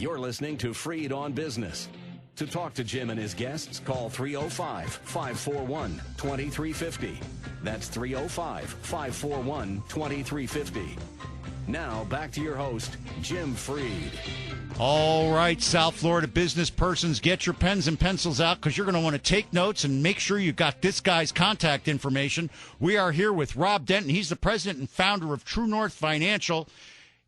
You're listening to Freed on Business. To talk to Jim and his guests, call 305-541-2350. That's 305-541-2350. Now, back to your host, Jim Freed. All right, South Florida business persons, get your pens and pencils out because you're going to want to take notes and make sure you got this guy's contact information. We are here with Rob Denton. He's the president and founder of True North Financial.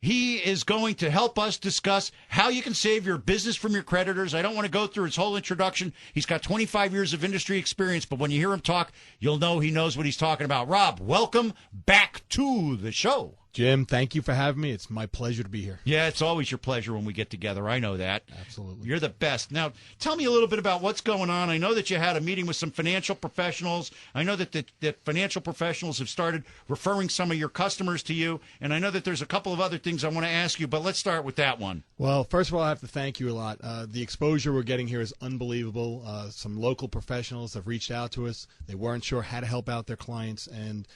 He is going to help us discuss how you can save your business from your creditors. I don't want to go through his whole introduction. He's got 25 years of industry experience, but when you hear him talk, you'll know he knows what he's talking about. Rob, welcome back to the show. Jim, thank you for having me. It's my pleasure to be here. Yeah, it's always your pleasure when we get together. I know that. Absolutely. You're the best. Now, tell me a little bit about what's going on. I know that you had a meeting with some financial professionals. I know that financial professionals have started referring some of your customers to you, and I know that there's a couple of other things I want to ask you, but let's start with that one. Well, first of all, I have to thank you a lot. The exposure we're getting here is unbelievable. Some local professionals have reached out to us. They weren't sure how to help out their clients, and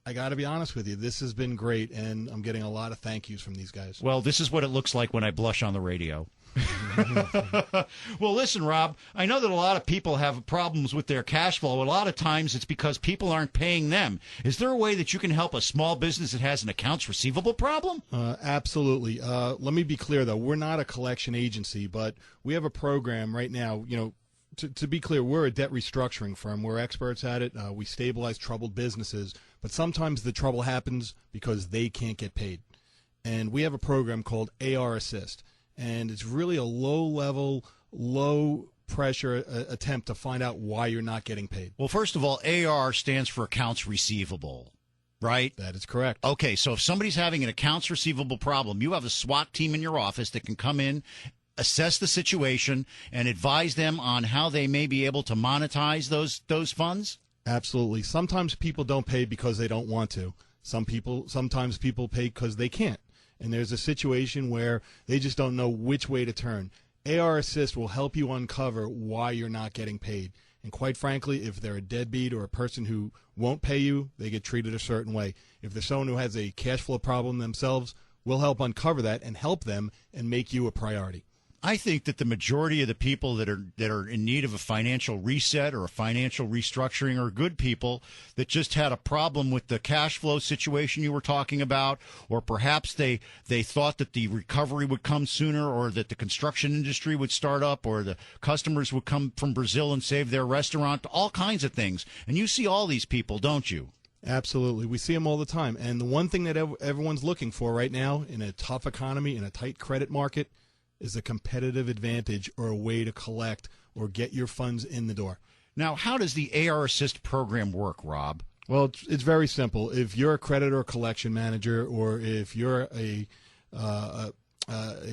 I got to be honest with you, this has been great, and I'm getting a lot of thank yous from these guys. Well, this is what it looks like when I blush on the radio. Well, listen, Rob, I know that a lot of people have problems with their cash flow. A lot of times it's because people aren't paying them. Is there a way that you can help a small business that has an accounts receivable problem? Absolutely. Let me be clear, though. We're not a collection agency, but we have a program right now. You know, to be clear, we're a debt restructuring firm. We're experts at it. We stabilize troubled businesses. But sometimes the trouble happens because they can't get paid. And we have a program called AR Assist. And it's really a low-level, low-pressure attempt to find out why you're not getting paid. Well, first of all, AR stands for accounts receivable, right? That is correct. Okay, so if somebody's having an accounts receivable problem, you have a SWAT team in your office that can come in, assess the situation, and advise them on how they may be able to monetize those funds? Absolutely. Sometimes people don't pay because they don't want to. Sometimes people pay because they can't. And there's a situation where they just don't know which way to turn. AR Assist will help you uncover why you're not getting paid. And quite frankly, if they're a deadbeat or a person who won't pay you, they get treated a certain way. If they're someone who has a cash flow problem themselves, we'll help uncover that and help them and make you a priority. I think that the majority of the people that are in need of a financial reset or a financial restructuring are good people that just had a problem with the cash flow situation you were talking about, or perhaps they thought that the recovery would come sooner, or that the construction industry would start up, or the customers would come from Brazil and save their restaurant, all kinds of things. And you see all these people, don't you? Absolutely. We see them all the time. And the one thing that everyone's looking for right now in a tough economy, in a tight credit market, is a competitive advantage or a way to collect or get your funds in the door. Now, how does the AR Assist program work, Rob? Well, it's very simple. If you're a credit or collection manager, or if you're a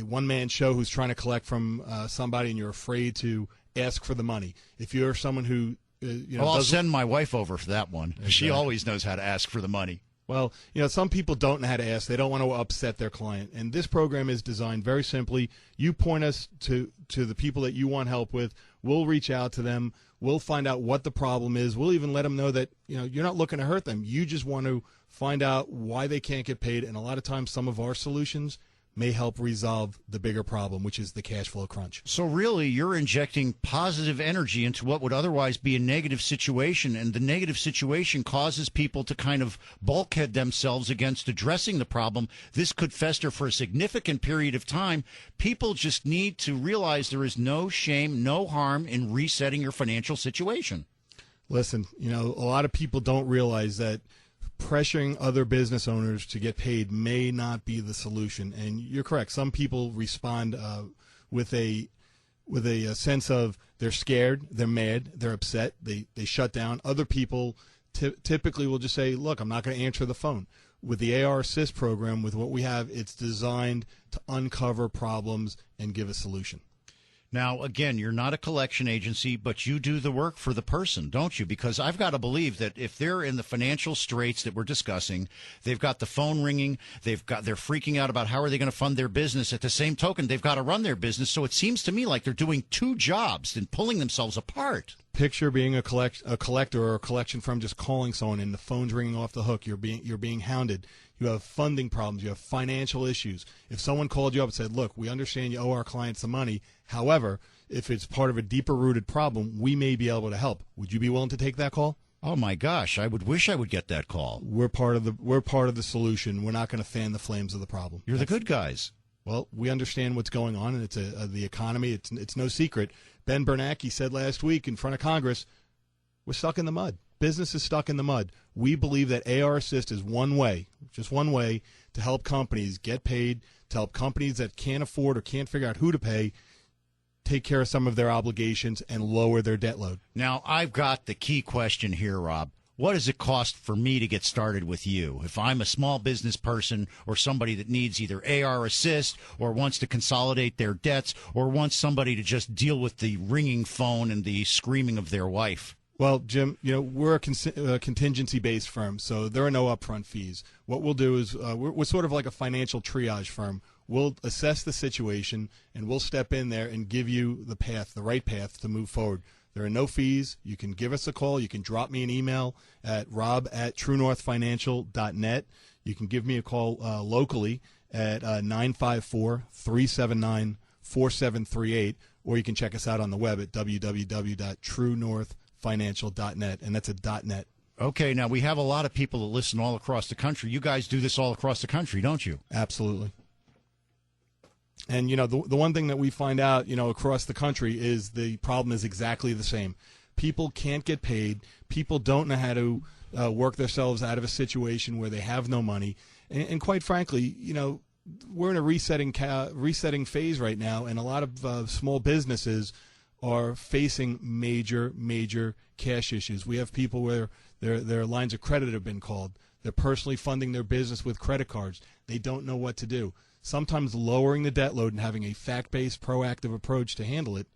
one-man show who's trying to collect from somebody and you're afraid to ask for the money, if you're someone who I'll send my wife over for that one. Exactly. She always knows how to ask for the money. Well, some people don't know how to ask. They don't want to upset their client. And this program is designed very simply. You point us to the people that you want help with. We'll reach out to them. We'll find out what the problem is. We'll even let them know that, you're not looking to hurt them. You just want to find out why they can't get paid. And a lot of times some of our solutions may help resolve the bigger problem, which is the cash flow crunch. So really, you're injecting positive energy into what would otherwise be a negative situation, and the negative situation causes people to kind of bulkhead themselves against addressing the problem. This could fester for a significant period of time. People just need to realize there is no shame, no harm in resetting your financial situation. Listen, a lot of people don't realize that pressuring other business owners to get paid may not be the solution. And you're correct. Some people respond with a sense of they're scared, they're mad, they're upset, they shut down. Other people typically will just say, look, I'm not going to answer the phone. With the AR Assist program, with what we have, it's designed to uncover problems and give a solution. Now, again, you're not a collection agency, but you do the work for the person, don't you? Because I've got to believe that if they're in the financial straits that we're discussing, they've got the phone ringing, they're freaking out about how are they going to fund their business. At the same token, they've got to run their business. So it seems to me like they're doing two jobs and pulling themselves apart. Picture being a collector or a collection firm just calling someone and the phone's ringing off the hook. You're being hounded. you have funding problems, you have financial issues. If someone called you up and said, look, we understand you owe our clients some money. However, if it's part of a deeper rooted problem, we may be able to help. Would you be willing to take that call? Oh my gosh, I would wish I would get that call. We're part of the solution. We're not going to fan the flames of the problem. You're the good guys. Well, we understand what's going on, and it's the economy. It's no secret. Ben Bernanke said last week in front of Congress, we're stuck in the mud. Business is stuck in the mud. We believe that AR Assist is one way, just one way, to help companies get paid, to help companies that can't afford or can't figure out who to pay take care of some of their obligations and lower their debt load. Now, I've got the key question here, Rob. What does it cost for me to get started with you? If I'm a small business person or somebody that needs either AR Assist or wants to consolidate their debts or wants somebody to just deal with the ringing phone and the screaming of their wife. Well, Jim, we're a contingency-based firm, so there are no upfront fees. What we'll do is we're sort of like a financial triage firm. We'll assess the situation, and we'll step in there and give you the right path to move forward. There are no fees. You can give us a call. You can drop me an email at rob@truenorthfinancial.net. You can give me a call locally at 954-379-4738, or you can check us out on the web at www.truenorthfinancial.net, and that's a .net. Okay, now we have a lot of people that listen all across the country. You guys do this all across the country, don't you? Absolutely. And, the one thing that we find out, across the country is the problem is exactly the same. People can't get paid. People don't know how to work themselves out of a situation where they have no money. And quite frankly, we're in a resetting phase right now, and a lot of small businesses are facing major cash issues. We have people where their lines of credit have been called. They're personally funding their business with credit cards. They don't know what to do. Sometimes lowering the debt load and having a fact-based, proactive approach to handle it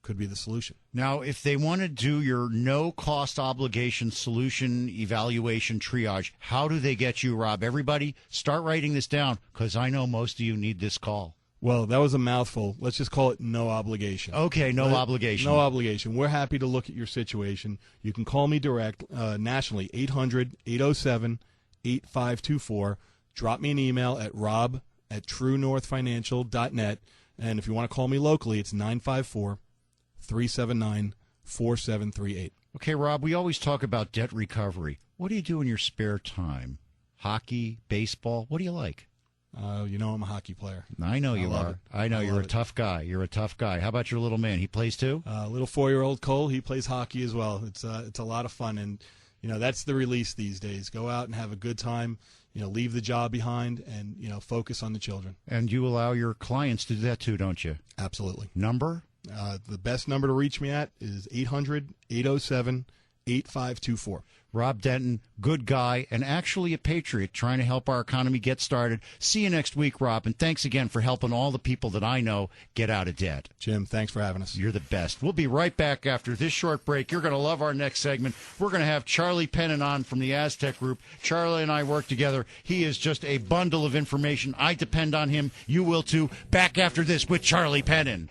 could be the solution. Now, if they want to do your no-cost obligation solution evaluation triage, how do they get you, Rob? Everybody, start writing this down, because I know most of you need this call. Well, that was a mouthful. Let's just call it no obligation. Okay, no obligation. No obligation. We're happy to look at your situation. You can call me direct nationally, 800-807-8524. Drop me an email at rob@truenorthfinancial.net. And if you want to call me locally, it's 954-379-4738. Okay, Rob, we always talk about debt recovery. What do you do in your spare time? Hockey, baseball? What do you like? I'm a hockey player. I know you are. I know you're a it. tough guy. You're a tough guy. How about your little man? He plays too? Little 4-year-old Cole, he plays hockey as well. It's a lot of fun, and that's the release these days. Go out and have a good time. Leave the job behind and focus on the children. And you allow your clients to do that too, don't you? Absolutely. Number? The best number to reach me at is 800-807-8524. Rob Denton, good guy, and actually a patriot, trying to help our economy get started. See you next week, Rob, and thanks again for helping all the people that I know get out of debt. Jim, thanks for having us. You're the best. We'll be right back after this short break. You're going to love our next segment. We're going to have Charlie Pennon on from the Aztec Group. Charlie and I work together. He is just a bundle of information. I depend on him. You will too. Back after this with Charlie Pennon.